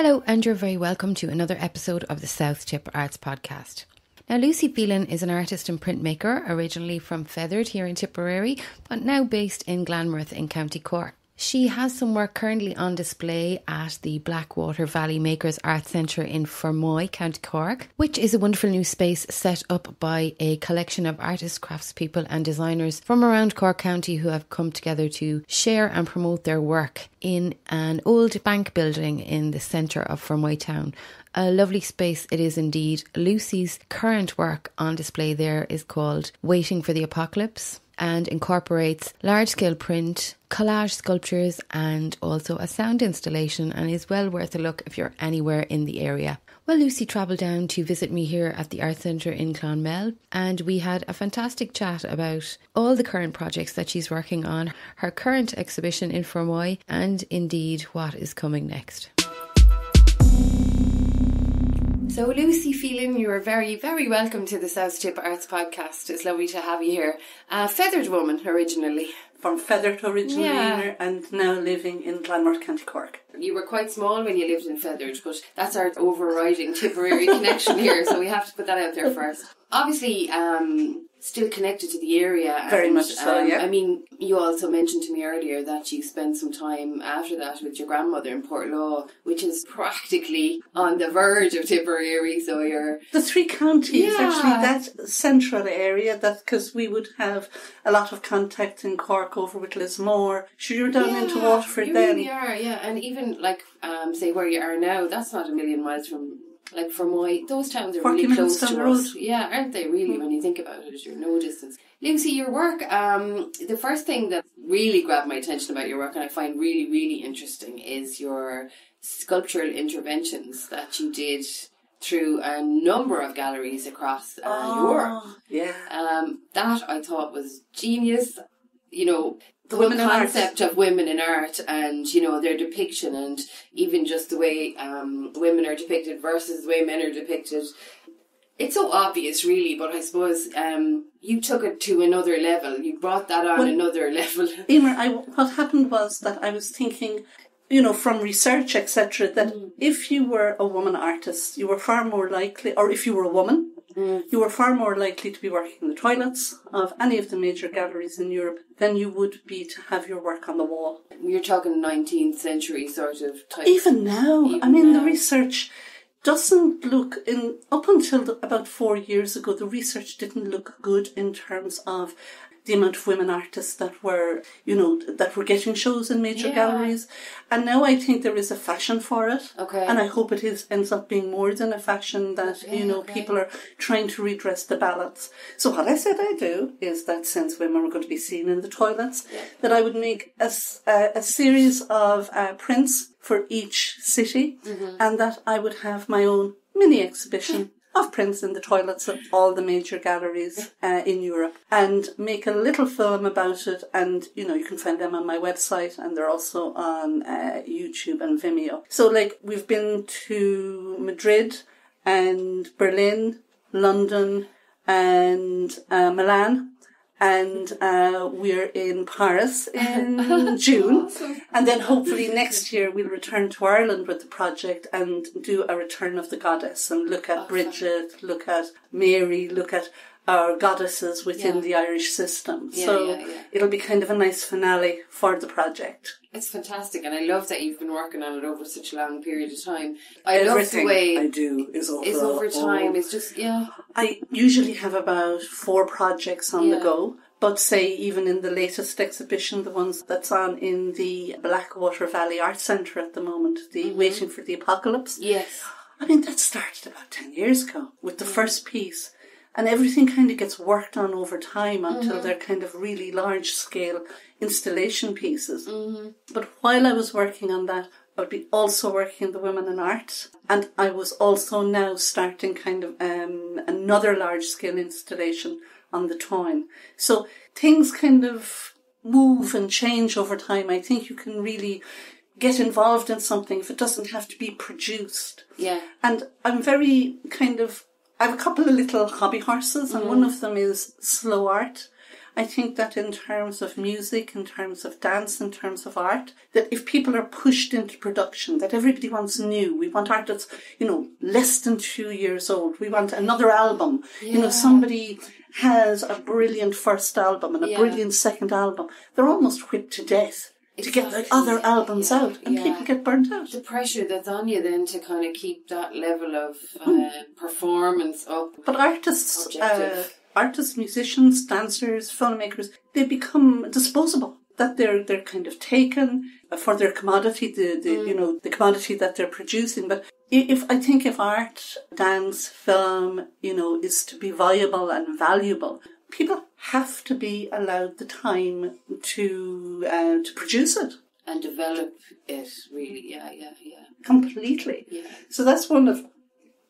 Hello, and you're very welcome to another episode of the South Tip Arts Podcast. Now, Lucy Phelan is an artist and printmaker, originally from Fethard here in Tipperary, but now based in Glanmouth in County Cork. She has some work currently on display at the Blackwater Valley Makers Art Centre in Fermoy, County Cork, which is a wonderful new space set up by a collection of artists, craftspeople and designers from around Cork County who have come together to share and promote their work in an old bank building in the centre of Fermoy town. A lovely space it is indeed. Lucy's current work on display there is called Waiting for the Apocalypse and incorporates large-scale print, collage sculptures and also a sound installation, and is well worth a look if you're anywhere in the area. Well, Lucy travelled down to visit me here at the Art Centre in Clonmel, and we had a fantastic chat about all the current projects that she's working on, her current exhibition in Fermoy, and indeed what is coming next. So Lucy Phelan, you are very, very welcome to the South Tip Arts Podcast. It's lovely to have you here. Fethard woman originally. From Fethard originally, Yeah. and now living in Glanmouth, County Cork. You were quite small when you lived in Fethard, but that's our overriding Tipperary connection here, so we have to put that out there first. Obviously, still connected to the area. Very much so, yeah. I mean, you also mentioned to me earlier that you spent some time after that with your grandmother in Portlaw, which is practically on the verge of Tipperary, so you're... The three counties, Yeah. actually, that central area, because we would have a lot of contact in Cork over with Lismore. Sure, you're down into Waterford you then. really are, yeah. And even, like, say where you are now, that's not a million miles from... Like Fermoy, those towns are 40 really minutes close down to the us. road. Yeah, aren't they really, when you think about it, you're no distance. Lucy, your work, the first thing that really grabbed my attention about your work and I find really, really interesting is your sculptural interventions that you did through a number of galleries across Europe. Yeah. That I thought was genius. You know, the Women whole in art. concept of women in art and, you know, their depiction and even just the way women are depicted versus the way men are depicted. It's so obvious, really, but I suppose you took it to another level. You brought that on another level. Emer, what happened was that I was thinking, you know, from research, etc., that if you were a woman artist, you were far more likely, or if you were a woman, you were far more likely to be working in the toilets of any of the major galleries in Europe than you would be to have your work on the wall. You're talking 19th century sort of type. Even now, the research doesn't look up until about 4 years ago, the research didn't look good in terms of the amount of women artists that were, you know, that were getting shows in major galleries. And now I think there is a fashion for it. Okay. And I hope it ends up being more than a fashion that, people are trying to redress the balance. So what I said I do is that since women were going to be seen in the toilets, that I would make a series of prints for each city and that I would have my own mini exhibition of prints in the toilets of all the major galleries in Europe and make a little film about it. And, you know, you can find them on my website and they're also on YouTube and Vimeo. So, like, we've been to Madrid and Berlin, London and Milan. And we're in Paris in June. Awesome. And then hopefully next year we'll return to Ireland with the project and do a Return of the Goddess and look at Bridget, look at Mary, look at our goddesses within the Irish system. It'll be kind of a nice finale for the project. It's fantastic, and I love that you've been working on it over such a long period of time. I love Everything the way I do is over time. It's just, I usually have about 4 projects on the go. But say even in the latest exhibition, the ones that's on in the Blackwater Valley Art Centre at the moment, the Waiting for the Apocalypse. Yes. I mean, that started about 10 years ago with the first piece. And everything kind of gets worked on over time until they're kind of really large-scale installation pieces. But while I was working on that, I would be also working in the Women in Art. And I was also now starting kind of another large-scale installation on the TÁIN. So things kind of move and change over time. I think you can really get involved in something if it doesn't have to be produced. Yeah. And I'm very I have a couple of little hobby horses, and one of them is slow art. I think that in terms of music, in terms of dance, in terms of art, that if people are pushed into production, that everybody wants new. We want art that's, less than 2 years old. We want another album. Yeah. Somebody has a brilliant first album and a brilliant second album. They're almost whipped to death to get the other albums out, and people get burnt out. The pressure that's on you then to kind of keep that level of performance up. But artists, musicians, dancers, filmmakers, they become disposable. That they're kind of taken for their commodity, the commodity that they're producing. But if art, dance, film, is to be viable and valuable, people have to be allowed the time to produce it. And develop it, really, yeah. Completely. Yeah. So that's one of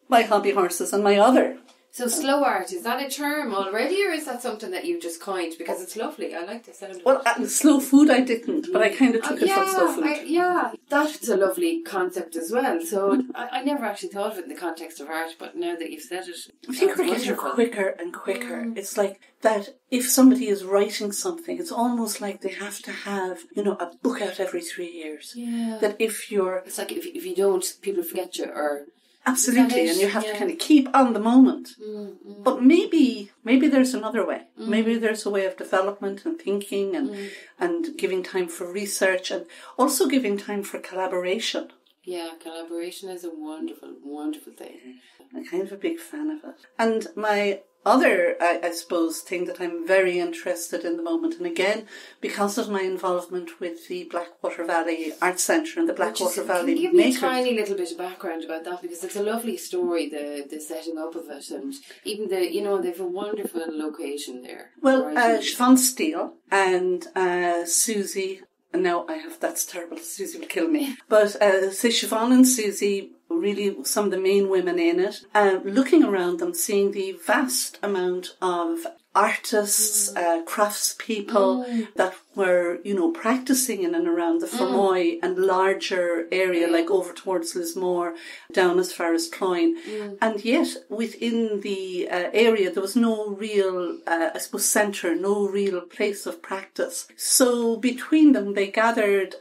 my hobby horses. And my other... So slow art, is that a term already, or is that something that you've just coined? Because it's lovely, I like the sound of it. Well, slow food I didn't, but I kind of took it from slow food. That's a lovely concept as well. So I never actually thought of it in the context of art, but now that you've said it, I think we're getting quicker and quicker. It's like that if somebody is writing something, it's almost like they have to have, a book out every 3 years. Yeah. That if you're... It's like if you don't, people forget you, or... Absolutely, and you have to kind of keep on the moment. But maybe there's another way. Maybe there's a way of development and thinking and giving time for research and also giving time for collaboration. Yeah, collaboration is a wonderful, wonderful thing. I'm kind of a big fan of it. And my other, I suppose, thing that I'm very interested in the moment, and again, because of my involvement with the Blackwater Valley Arts Centre and the Blackwater Valley Can you give me a tiny little bit of background about that? Because it's a lovely story, the setting up of it, and even they've a wonderful location there. Well, Siobhan Steele and Susie, and now that's terrible, Susie will kill me, but say Siobhan and Susie, really some of the main women in it, looking around them, seeing the vast amount of artists, craftspeople that were, practicing in and around the Fermoy and larger area, like over towards Lismore, down as far as Cloyne. And yet, within the area, there was no real, centre, no real place of practice. So between them, they gathered,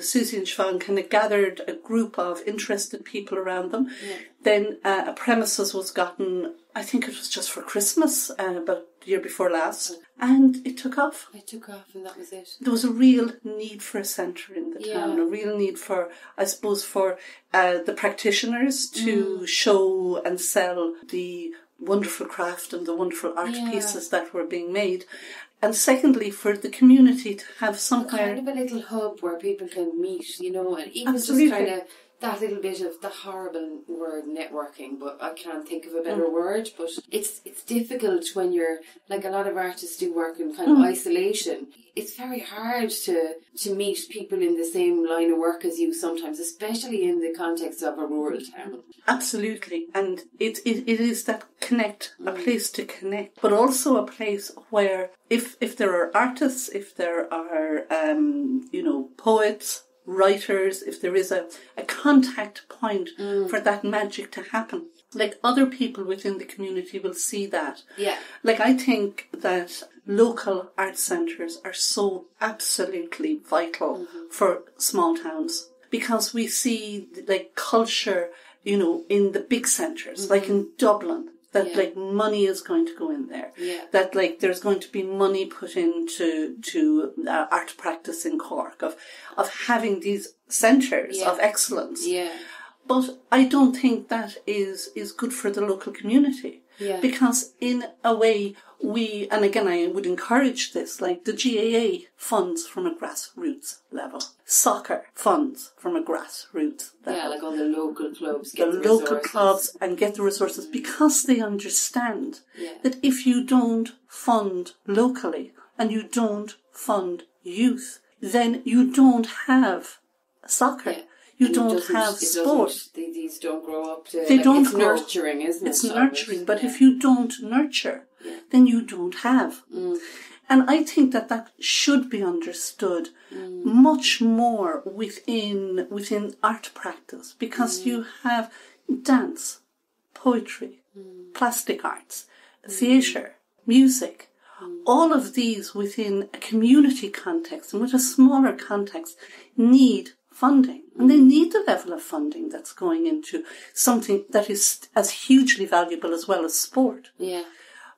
Susie and Siobhan kind of gathered a group of interested people around them. Yeah. Then a premises was gotten, I think it was just for Christmas, about the year before last, and it took off. And that was it. There was a real need for a centre in the town, a real need for, I suppose, for the practitioners to show and sell the wonderful craft and the wonderful art pieces that were being made. And secondly, for the community to have somewhere... Kind of a little hub where people can meet, and even Absolutely. just kind of that little bit of the horrible word networking, but I can't think of a better word, but it's difficult when you're, like a lot of artists do work in kind of isolation. It's very hard to meet people in the same line of work as you sometimes, especially in the context of a rural town. Absolutely. And it is that connect, a place to connect, but also a place where if there are artists, if there are, poets, writers, if there is a contact point for that magic to happen, like other people within the community will see that. Yeah. Like I think that local art centres are so absolutely vital for small towns, because we see like culture, in the big centres, like in Dublin, that like money is going to go in there. Yeah. That like there's going to be money put into art practice in Cork, of having these centres of excellence. Yeah. But I don't think that is good for the local community. Yeah. Because in a way and again I would encourage this, like the GAA funds from a grassroots level. Soccer funds from a grassroots level. Yeah, like all the local clubs get the local clubs and get the resources, because they understand that if you don't fund locally and you don't fund youth, then you don't have soccer. Yeah. You don't have sport. These don't grow up to... They don't it's grow. Nurturing, isn't it? It's nurturing, but if you don't nurture, then you don't have. And I think that should be understood much more within art practice, because you have dance, poetry, plastic arts, theatre, music, All of these within a community context and with a smaller context need funding. And they need the level of funding that's going into something that is as hugely valuable as well as sport. Yeah.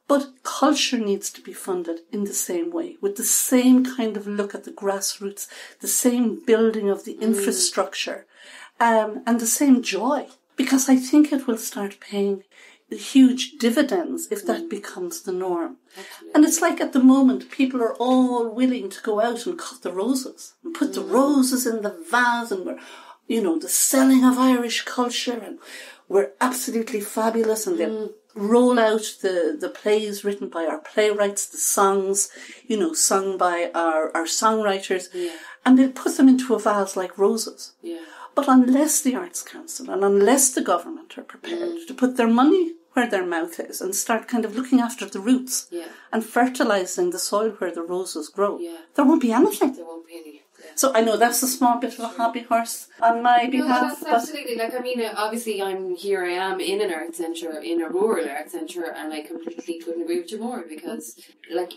But culture needs to be funded in the same way, with the same kind of look at the grassroots, the same building of the infrastructure, and the same joy. Because I think it will start paying huge dividends if that becomes the norm. Absolutely. And it's like at the moment, people are all willing to go out and cut the roses and put the roses in the vase, and we're, the selling of Irish culture, and we're absolutely fabulous, and they roll out the plays written by our playwrights, the songs, sung by our songwriters, and they'll put them into a vase like roses. Yeah. But unless the Arts Council and unless the government are prepared to put their money where their mouth is and start kind of looking after the roots and fertilising the soil where the roses grow, there won't be anything. There won't be any. Yeah. So I know that's a small bit of a hobby horse on my behalf. No, that's absolutely. Obviously I am in an art centre, in a rural art centre, and I completely couldn't agree with you more, because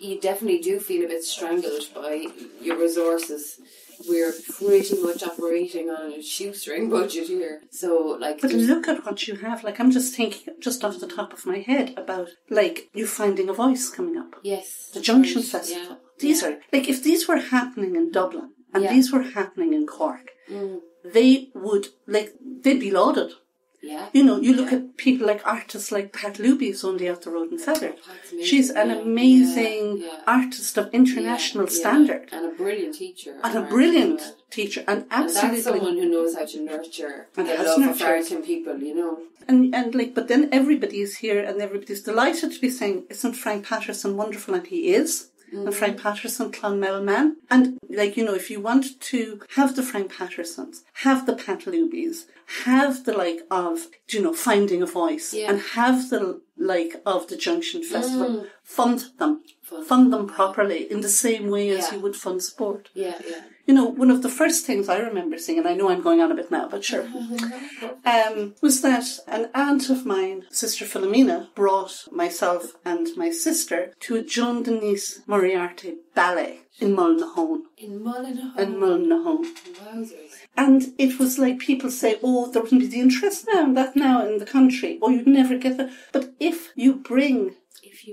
you definitely do feel a bit strangled by your resources. We're pretty much operating on a shoestring budget here. So, But look at what you have. I'm just thinking, just off the top of my head, about, you finding a voice coming up. Yes. The Junction Festival. Yeah. These are, if these were happening in Dublin, and these were happening in Cork, they would, they'd be lauded. Yeah. You look at people artists like Pat Luby's only out the road in Fethard. She's an amazing artist of international standard. And a brilliant teacher. And absolutely. And that's someone who knows how to nurture the love of art in people, But then everybody is here and everybody's delighted to be saying, isn't Frank Patterson wonderful? And he is. And Frank Patterson, Clonmel man. And, if you want to have the Frank Pattersons, have the Pat Lubys, have the of, Finding a Voice, and have the of the Junction Festival, fund them. Fund them properly in the same way as you would fund sport. Yeah. One of the first things I remember seeing, and I know I'm going on a bit now, but sure, was that an aunt of mine, Sister Philomena, brought myself and my sister to a Joan Denise Moriarty ballet in Mullinahone. In Mullinahone? In Mullinahone. Wowzers. And it was people say, there wouldn't be the interest now in the country, or you'd never get that. But if you bring... If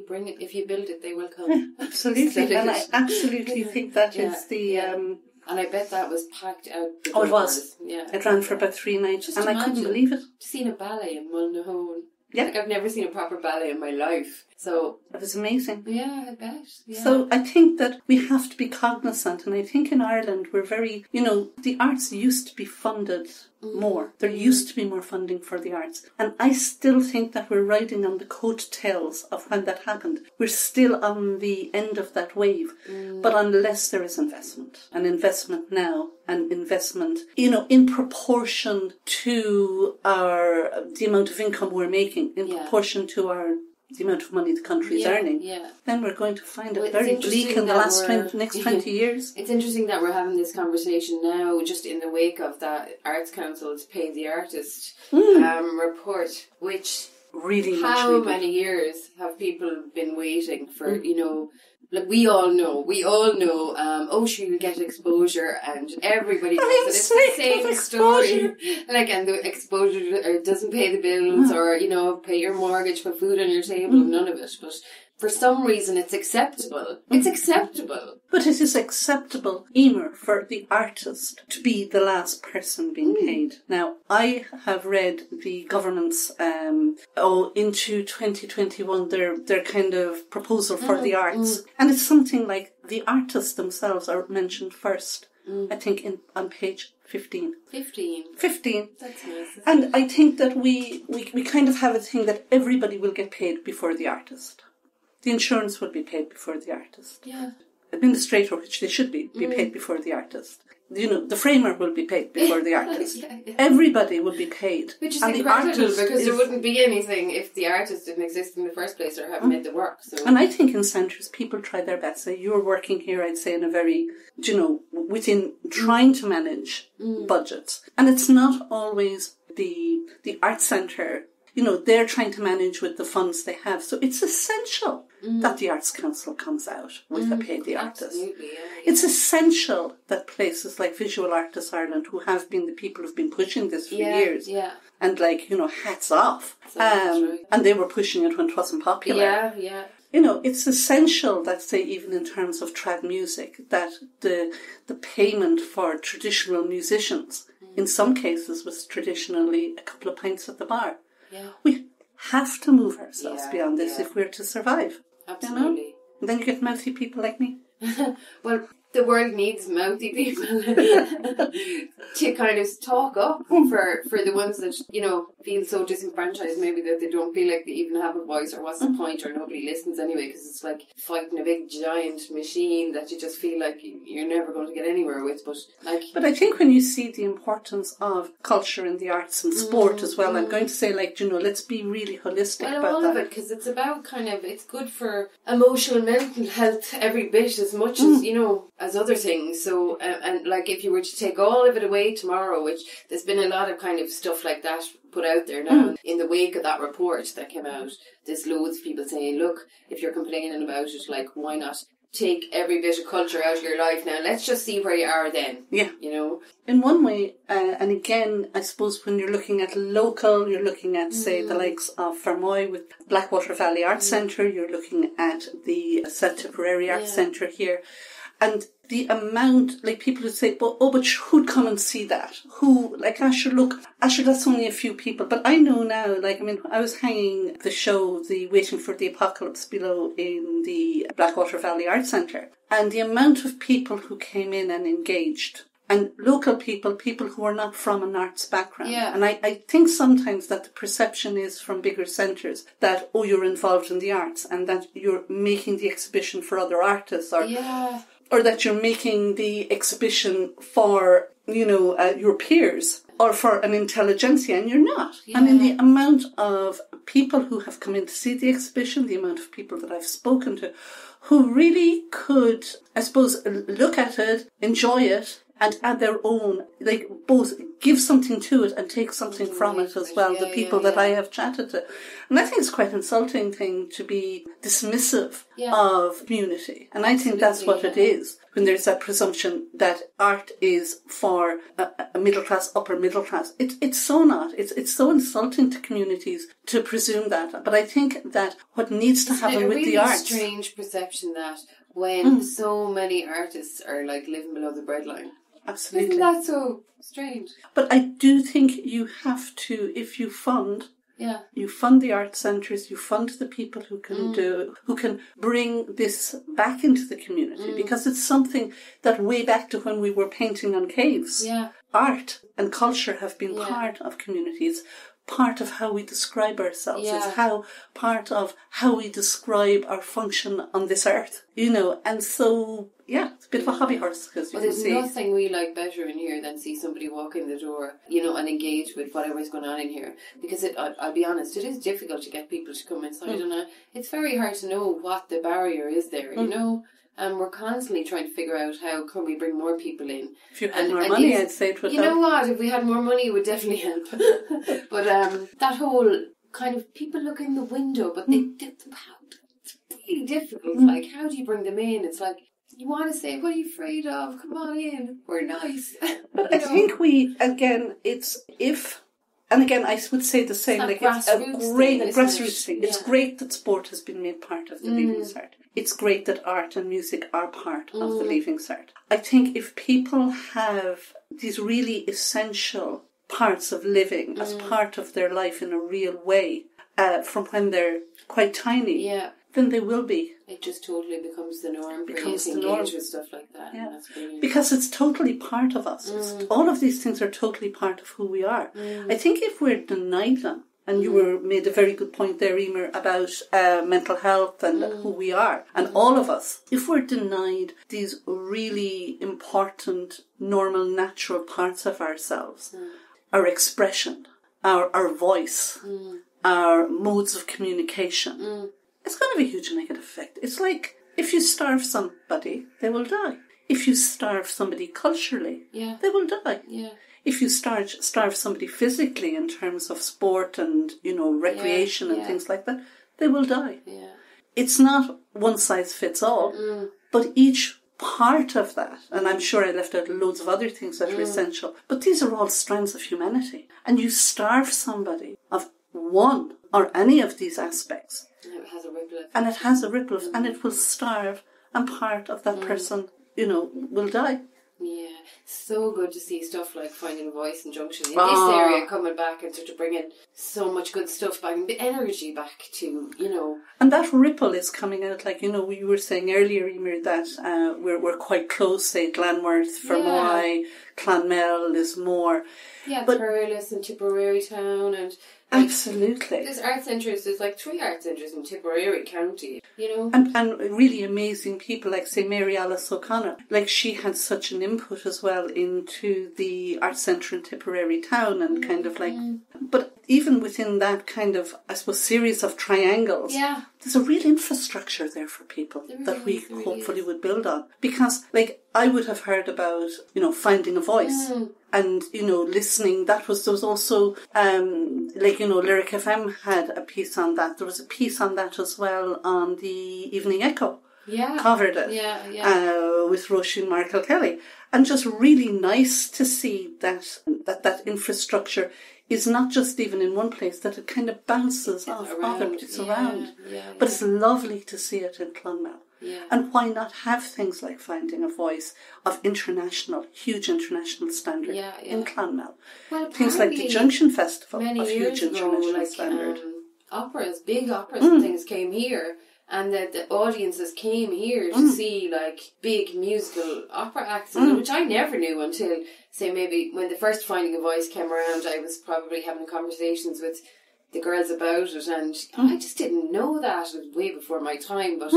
you build it, they will come. Yeah, absolutely. And I absolutely think that is the... and I bet that was packed out. It was. Yeah. It ran for about 3 nights. Just and I couldn't believe it. Seen a ballet in Mullinahone. Yeah. I've never seen a proper ballet in my life. So it was amazing. Yeah, I bet. Yeah. So I think that we have to be cognizant, and I think in Ireland we're very, the arts used to be funded more. There used to be more funding for the arts. And I still think that we're riding on the coattails of when that happened. We're still on the end of that wave. But unless there is investment, and investment now, and investment, in proportion to the amount of income we're making, in proportion to the amount of money the country is earning, then we're going to find it very bleak in the next 20 years. It's interesting that we're having this conversation now, just in the wake of that Arts Council's Pay the Artist report, which how many years have people been waiting for, we all know, sure, you get exposure, and everybody knows that it's the same story. And the exposure doesn't pay the bills, or, pay your mortgage, put food on your table, none of it. But for some reason, it's acceptable. It's acceptable. But it is acceptable, Emer, for the artist to be the last person being paid. Now, I have read the government's, into 2021, their kind of proposal for the arts. And it's something like the artists themselves are mentioned first, I think, on page 15. 15. That's nice. And I think that we kind of have a thing that everybody will get paid before the artist. The insurance will be paid before the artist. Yeah. Administrator, which they should be paid before the artist. The framer will be paid before the artist. Everybody will be paid. Which is incredible, because there wouldn't be anything if the artist didn't exist in the first place or haven't made the work. So. And I think in centres, people try their best. So you're working here, I'd say, in a very, within trying to manage budgets. And it's not always the art centre, they're trying to manage with the funds they have. So it's essential that the Arts Council comes out with a Pay the Artist. Absolutely, yeah. It's essential that places like Visual Artists Ireland, who have been the people who've been pushing this for years, and hats off. Right. And they were pushing it when it wasn't popular. Yeah. It's essential that, say, even in terms of trad music, that the payment for traditional musicians, in some cases, was traditionally a couple of pints at the bar. Yeah. We have to move ourselves beyond this if we're to survive. Absolutely. And then you get mouthy people like me. Well, the world needs mouthy people to kind of talk up for the ones that, feel so disenfranchised maybe that they don't feel like they even have a voice, or what's the point, or nobody listens anyway, because it's like fighting a big giant machine that you just feel like you're never going to get anywhere with. But I think when you see the importance of culture and the arts and sport as well, I'm going to say, let's be really holistic about all that. of it, because it's about it's good for emotional, mental health every bit as much as other things. So, and if you were to take all of it away tomorrow, which there's been a lot of kind of stuff like that put out there now, in the wake of that report that came out, there's loads of people saying, look, if you're complaining about it, why not take every bit of culture out of your life now? Let's just see where you are then. Yeah. In one way, and again, I suppose when you're looking at local, you're looking at, say, the likes of Fermoy with Blackwater Valley Arts Centre, you're looking at the South Tipperary Arts Centre here. And the amount, people would say, but who'd come and see that? Who, Asher, that's only a few people. But I know now, I was hanging the show, the Waiting for the Apocalypse below in the Blackwater Valley Arts Centre. And the amount of people who came in and engaged, and local people who are not from an arts background. Yeah. And I think sometimes that the perception is from bigger centres that, you're involved in the arts and that you're making the exhibition for other artists, or that you're making the exhibition for, your peers or for an intelligentsia, and you're not. Yeah. I mean, the amount of people who have come in to see the exhibition, the amount of people that I've spoken to who really could, I suppose, look at it, enjoy it, and add their own, both give something to it and take something from it as well, the people that I have chatted to. And I think it's quite an insulting thing to be dismissive of community. And I think that's what it is, when there's that presumption that art is for a middle class, upper middle class. It's so not. It's so insulting to communities to presume that. But I think that what needs to happen with the arts... It's a really strange perception that when so many artists are living below the breadline. Absolutely. Isn't that so strange? But I do think you have to, if you fund, you fund the art centres, you fund the people who can who can bring this back into the community, because it's something that way back to when we were painting on caves. Yeah. Art and culture have been part of communities. Part of how we describe ourselves. It's part of how we describe our function on this earth, and so, it's a bit of a hobby horse, because there's nothing we like better in here than see somebody walk in the door, and engage with whatever's going on in here, because I'll be honest, it is difficult to get people to come inside, and it's very hard to know what the barrier is there, and we're constantly trying to figure out how can we bring more people in. If you had more money, I'd say it would help. You know what? If we had more money, it would definitely help. But that whole kind of people look in the window, but they dip them out. It's really difficult. How do you bring them in? It's you want to say, what are you afraid of? Come on in. We're nice. But I think and again, I would say the same. It's a great grassroots thing. It's great that sport has been made part of the Leaving Cert. It's great that art and music are part of the Leaving Cert. I think if people have these really essential parts of living as part of their life in a real way, from when they're quite tiny, then they will be. It just totally becomes the norm. Becomes the norm with stuff like that. Yeah. That's brilliant. Because it's totally part of us. All of these things are totally part of who we are. I think if we're denied them, and you made a very good point there, Emer, about mental health and who we are, and all of us, if we're denied these really important, normal, natural parts of ourselves, our expression, our voice, our modes of communication, it's going to have a huge negative effect. It's like if you starve somebody, they will die. If you starve somebody culturally, they will die. Yeah. if you starve somebody physically in terms of sport and, recreation and things like that, they will die. Yeah. It's not one size fits all, but each part of that, and I'm sure I left out loads of other things that are essential, but these are all strands of humanity. And you starve somebody of one or any of these aspects, and it has a ripple effect. And it has a ripple effect, and it will starve, and part of that person, will die. Yeah, so good to see stuff like Finding a Voice and Junction in this area coming back and sort of bringing so much good stuff back and the energy back to, And that ripple is coming out, like, we were saying earlier, Emer, that we're quite close, say, Glanworth, Fermoy, Clonmel, Lismore. Yeah, but Thurles and Tipperary town and... Absolutely. There's art centres, there's like 3 art centres in Tipperary County, And really amazing people like, say, Mary Alice O'Connor. Like, she had such an input as well into the art centre in Tipperary town and kind of like... But even within that kind of, I suppose, series of triangles, there's a real infrastructure there for people that we hopefully would build on. Because, like, I would have heard about, finding a voice. And, listening, there was also, Lyric FM had a piece on that. There was a piece on that as well on the Evening Echo. Yeah. Covered it. With Roisin Markle Kelly. And just really nice to see that infrastructure is not just even in one place, that it kind of bounces off other places around. But it's lovely to see it in Clonmel. Yeah. And why not have things like Finding a Voice of huge international standard in Clonmel? Well, things like the Junction Festival of huge international standard. Big operas and things came here, and the audiences came here to see like big musical opera acts, which I never knew until, say, maybe when the first Finding a Voice came around. I was probably having conversations with the girls about it, and I just didn't know that. It was way before my time, but...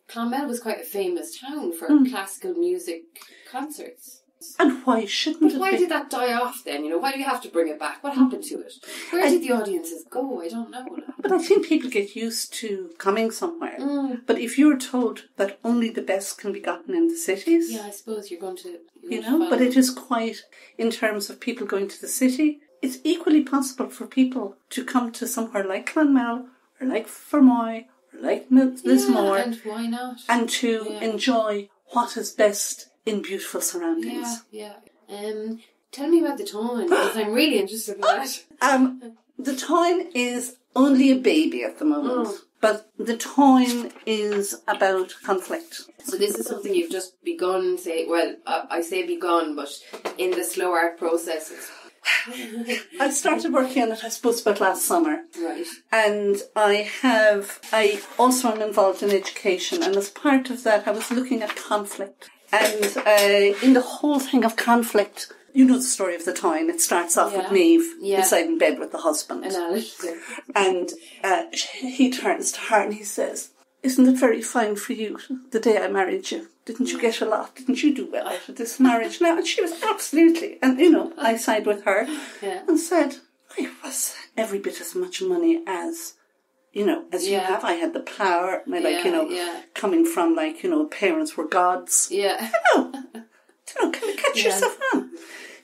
Clonmel was quite a famous town for classical music concerts. And why shouldn't it why did that die off then? Why do you have to bring it back? What happened to it? Where did the audiences go? I don't know. But I think people get used to coming somewhere. But if you're told that only the best can be gotten in the cities... Yeah, I suppose you're going to... but it is quite, in terms of people going to the city, it's equally possible for people to come to somewhere like Clonmel or like Fermoy, like Lismore, and why not? And to enjoy what is best in beautiful surroundings. Tell me about the TÁIN, because I'm really interested in that. The TÁIN is only a baby at the moment, but the TÁIN is about conflict. So this is something you've just begun, I say begun, but in the slow art process, I started working on it, I suppose, about last summer. Right. And I also am involved in education, and as part of that, I was looking at conflict. And in the whole thing of conflict, you know the story of the TÁIN. It starts off with Maeve beside in bed with the husband. And he turns to her and he says, "Isn't it very fine for you the day I married you? Didn't you get a lot? Didn't you do well out of this marriage?" Now, and she was absolutely, and I sided with her and said, "I was every bit as much money as you have. I had the power, coming from parents were gods. Can you catch yourself on?"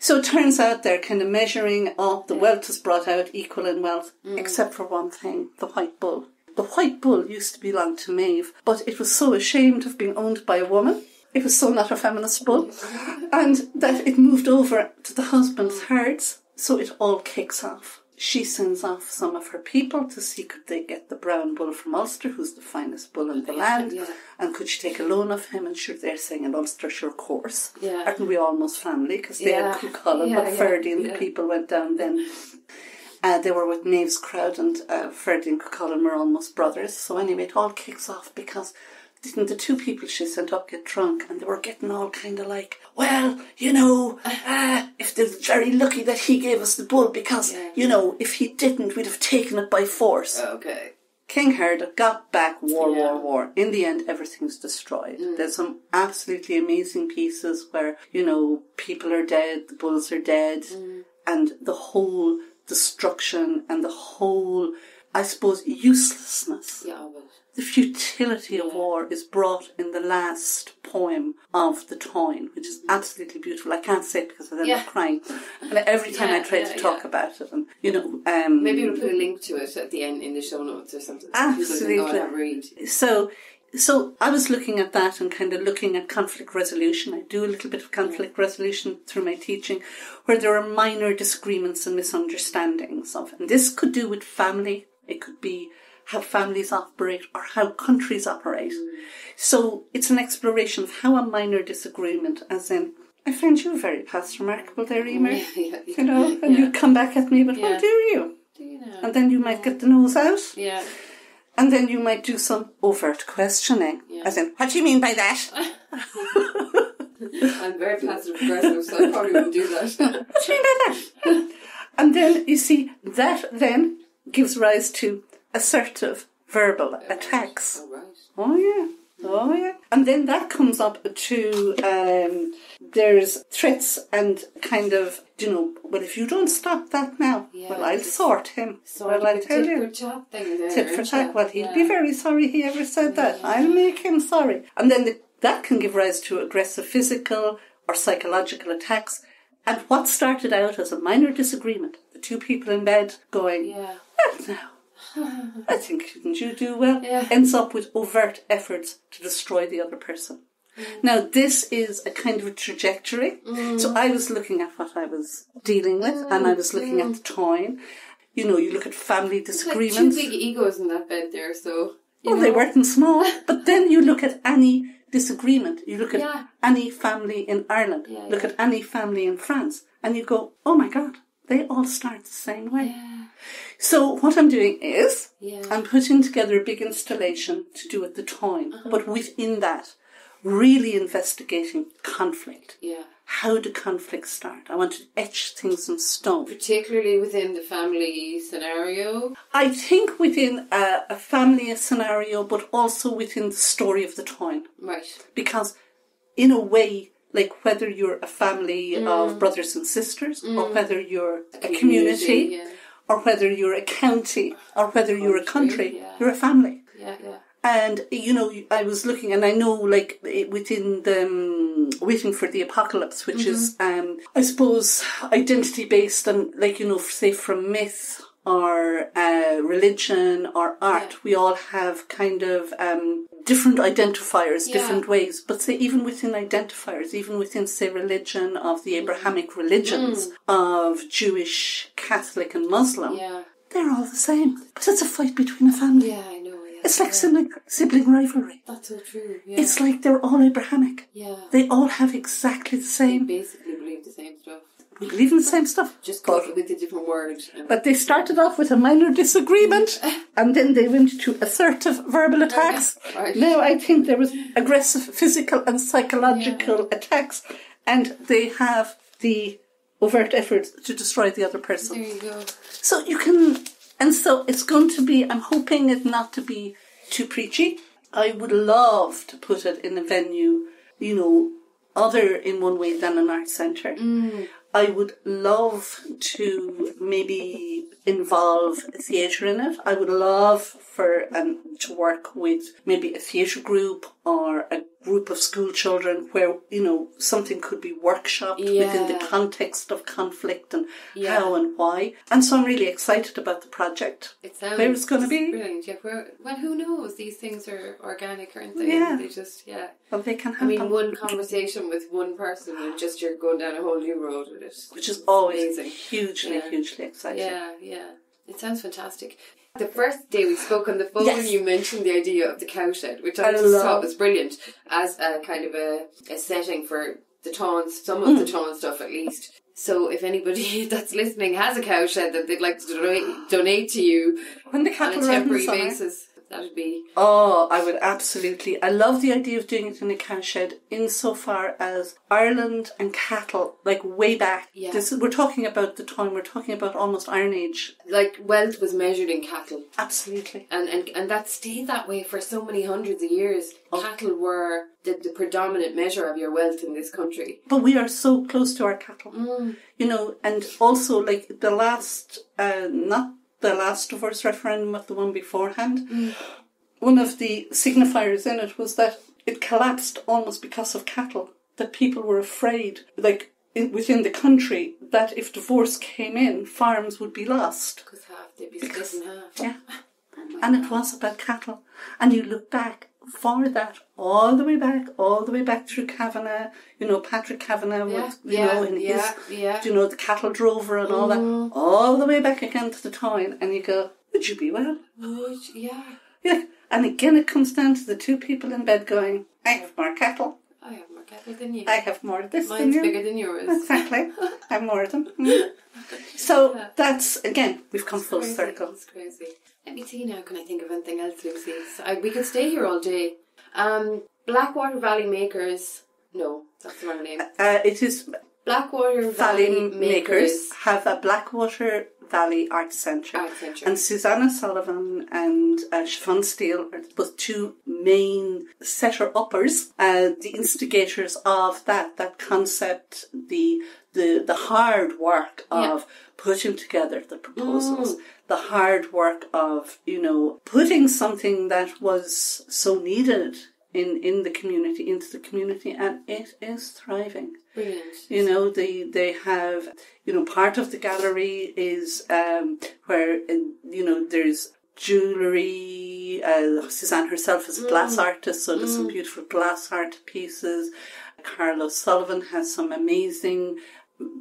So it turns out they're kind of measuring up. The wealth is brought out equal in wealth, except for one thing: the white bull. The white bull used to belong to Maeve, but it was so ashamed of being owned by a woman. It was so not a feminist bull. And that it moved over to the husband's herds, so it all kicks off. She sends off some of her people to see could they get the brown bull from Ulster, who's the finest bull in the land, and could she take a loan of him? And sure, they're saying in Ulster, sure, of course. Aren't we almost family? Because they had Cuchulainn, but Ferdy and the people went down then. They were with Maeve's crowd, and Ferdy and Cuchulainn were almost brothers. So anyway, it all kicks off because didn't the 2 people she sent up get drunk, and they were getting all kind of like, well, if they're very lucky that he gave us the bull, because, if he didn't, we'd have taken it by force. Okay. King heard it, got back, war. In the end, everything's destroyed. There's some absolutely amazing pieces where, people are dead, the bulls are dead, and the whole destruction and the whole, I suppose, uselessness the futility of war is brought in the last poem of the TÁIN, which is absolutely beautiful. I can't say it because I end up crying. And every time I try to talk about it, and maybe we'll put a link to it at the end in the show notes or something. Absolutely. People can go and have a read. So I was looking at that and kind of looking at conflict resolution. I do a little bit of conflict resolution through my teaching, where there are minor disagreements and misunderstandings of, and this could do with family. It could be how families operate or how countries operate. So it's an exploration of how a minor disagreement, as in, I find you very past remarkable there, Emer. And you come back at me, but how do you? Do you know? And then you might get the nose out. Yeah. And then you might do some overt questioning. As in, what do you mean by that? I'm very passive aggressive, so I probably wouldn't do that. What do you mean by that? And then, you see, that then gives rise to assertive verbal attacks. Oh, right. Oh, yeah. And then that comes up to, there's threats and kind of, well, if you don't stop that now, well, I'll sort him. Well, I'll tell you. Tit for tat. Well, he'll be very sorry he ever said that. I'll make him sorry. And then that can give rise to aggressive physical or psychological attacks. And what started out as a minor disagreement, the two people in bed going, well, now, I think didn't you do well, ends up with overt efforts to destroy the other person. Now, this is a kind of a trajectory. So I was looking at what I was dealing with, and I was looking at the TÁIN. You look at family disagreements. Like 2 big egos in that bed there, so... They weren't small. But then you look at any disagreement. You look at any family in Ireland. Look at any family in France. And you go, oh my God, they all start the same way. So what I'm doing is I'm putting together a big installation to do with the TÁIN. But within that, really investigating conflict. How do conflicts start? I want to etch things in stone. Particularly within the family scenario? I think within a family scenario, but also within the story of the TÁIN. Right. Because in a way, like whether you're a family of brothers and sisters, or whether you're a community, or whether you're a county, or whether you're a country, you're a family. And, I was looking, and I know, like, within the Waiting for the Apocalypse, which is, I suppose, identity-based, and, like, say from myth or religion or art, we all have kind of different identifiers, different ways. But say, even within identifiers, even within, say, religion of the Abrahamic religions of Jewish, Catholic and Muslim, they're all the same. But it's a fight between a family. Yeah, I know. It's like sibling rivalry. That's so true. It's like they're all Abrahamic. They all have exactly the same. They basically believe the same stuff. We believe in the same stuff. Just called with a different word. But they started off with a minor disagreement, and then they went to assertive verbal attacks. Right. Now I think there was aggressive physical and psychological attacks, and they have the overt efforts to destroy the other person. There you go. So you can... And so it's going to be, I'm hoping it not to be too preachy. I would love to put it in a venue, other in one way than an art centre. I would love to maybe involve theatre in it. I would love for to work with maybe a theatre group or a group of school children where, something could be workshopped within the context of conflict and how and why. And so I'm really excited about the project. It sounds where it's going to be. Brilliant. Well, who knows? These things are organic, aren't they? They just, Well, they can happen. I mean, one conversation with one person and just you're going down a whole new road with it. Which is always amazing. hugely exciting. Yeah. It sounds fantastic. The first day we spoke on the phone, you mentioned the idea of the cowshed, which I just thought was brilliant as a kind of a setting for the TÁIN, some of the TÁIN stuff at least. So if anybody that's listening has a cowshed that they'd like to donate to you when the cattle on a temporary basis, that'd be... Oh, I would absolutely. I love the idea of doing it in a cowshed insofar as Ireland and cattle, like way back. We're talking about the time, we're talking about almost Iron Age. Like wealth was measured in cattle. Absolutely. And that stayed that way for so many hundreds of years. Cattle were the predominant measure of your wealth in this country. But we are so close to our cattle. And also like the last, not the last divorce referendum, but the one beforehand, one of the signifiers in it was that it collapsed almost because of cattle, that people were afraid, like within the country, that if divorce came in, farms would be lost. Because they'd be split in half. Yeah. And it was about cattle. And you look back for that all the way back through Kavanagh, Patrick Kavanagh, the cattle drover and all that, all the way back again to the TÁIN, and you go, would you be well? Yeah. And again it comes down to the two people in bed going, I have more cattle. I have more cattle than you. I have more of this Mine's than you. bigger than yours. Exactly. I have more of them. So that's, again, we've come full circle. It's crazy. Let me see now, can I think of anything else, Lucy? We could stay here all day. Blackwater Valley Makers. No, that's the wrong name. It is Blackwater Valley Makers have a Blackwater Valley Arts Centre. And Susanna Sullivan and Siobhan Steele are both two main setter-uppers, the instigators of that concept, the hard work of putting together the proposals, the hard work of, putting something that was so needed in the community, into the community, and it is thriving. Brilliant. They have, part of the gallery is where, there's jewellery. Suzanne herself is a glass artist, so there's some beautiful glass art pieces. Carlos Sullivan has some amazing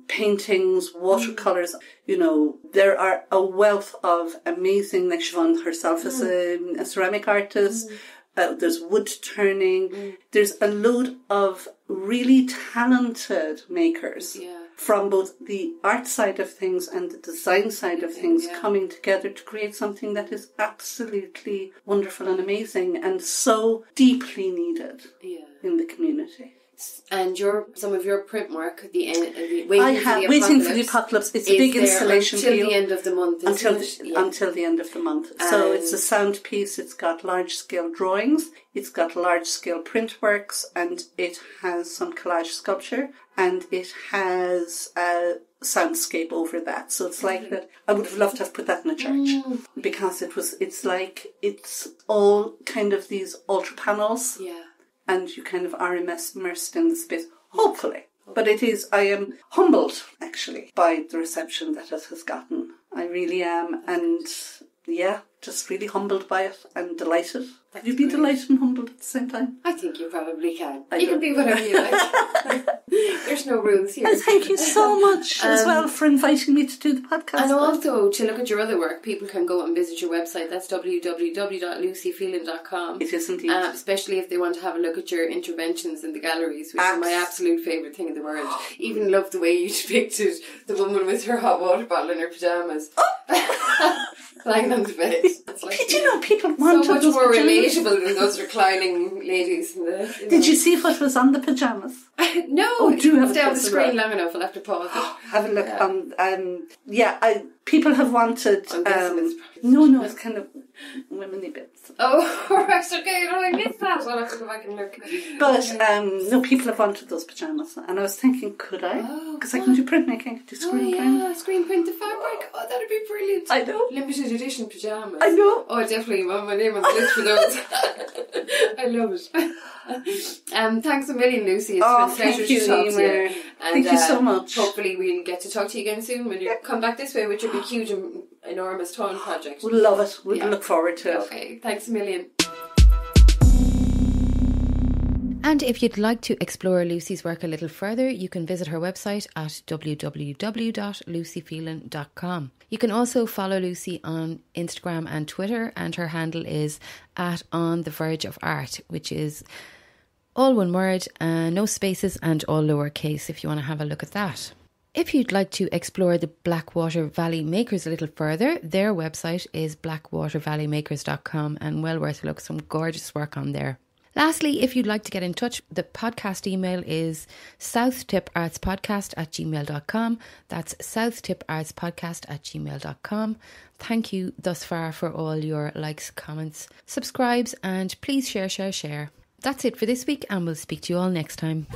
paintings, watercolours. There are a wealth of amazing, like Siobhan herself is a ceramic artist. There's wood turning. There's a load of really talented makers from both the art side of things and the design side of things coming together to create something that is absolutely wonderful and amazing and so deeply needed in the community. And some of your print work, Waiting for the Apocalypse. It's a big installation until the end of the month. Until the end of the month. So it's a sound piece. It's got large scale drawings. It's got large scale print works, and it has some collage sculpture, and it has a soundscape over that. So it's like that. I would have loved to have put that in a church because it's all kind of these altar panels. Yeah. And you kind of are immersed in the space, hopefully. But I am humbled, actually, by the reception that it has gotten. I really am. And, just really humbled by it and delighted. Can you be delighted and humbled at the same time? I think you probably can. You can be whatever you like. There's no rules here. And thank you so much as well for inviting me to do the podcast. And also, to look at your other work, people can go and visit your website. That's www.lucyphelan.com. It is indeed. Especially if they want to have a look at your interventions in the galleries, which is my absolute favourite thing in the world. Even love the way you depicted the woman with her hot water bottle in her pyjamas. Lying on the bed. Did you know people wanted so much those more pyjamas? relatable than those reclining ladies in the... Did you see what was on the pyjamas? No, do have stay on the screen long enough. I'll have to pause it. Have a look people have wanted... no, it's kind of womenly bits. Oh, right, okay, no, I missed that. I'll have to go back and look. But, no, people have wanted those pyjamas. And I was thinking, could I? Because I can do printmaking, I can do screen print. Screen print the fabric. Oh, that'd be brilliant. I know. Limited edition pyjamas. I know. Oh, I definitely want my name on the list for those. I love it. Thanks a million, Lucy. It's been a pleasure to talk to you. Thank you so much. Hopefully we'll get to talk to you again soon when you come back this way with your big, huge, enormous TÁIN project. We'll love it. We'll look forward to it. Okay, thanks a million. And if you'd like to explore Lucy's work a little further, you can visit her website at www.lucyphelan.com. You can also follow Lucy on Instagram and Twitter, and her handle is @onthevergeofart, which is all one word, no spaces and all lowercase if you want to have a look at that. If you'd like to explore the Blackwater Valley Makers a little further, their website is blackwatervalleymakers.com, and well worth a look. Some gorgeous work on there. Lastly, if you'd like to get in touch, the podcast email is southtippartspodcast@gmail.com. That's southtippartspodcast@gmail.com. Thank you thus far for all your likes, comments, subscribes, and please share. That's it for this week, and we'll speak to you all next time.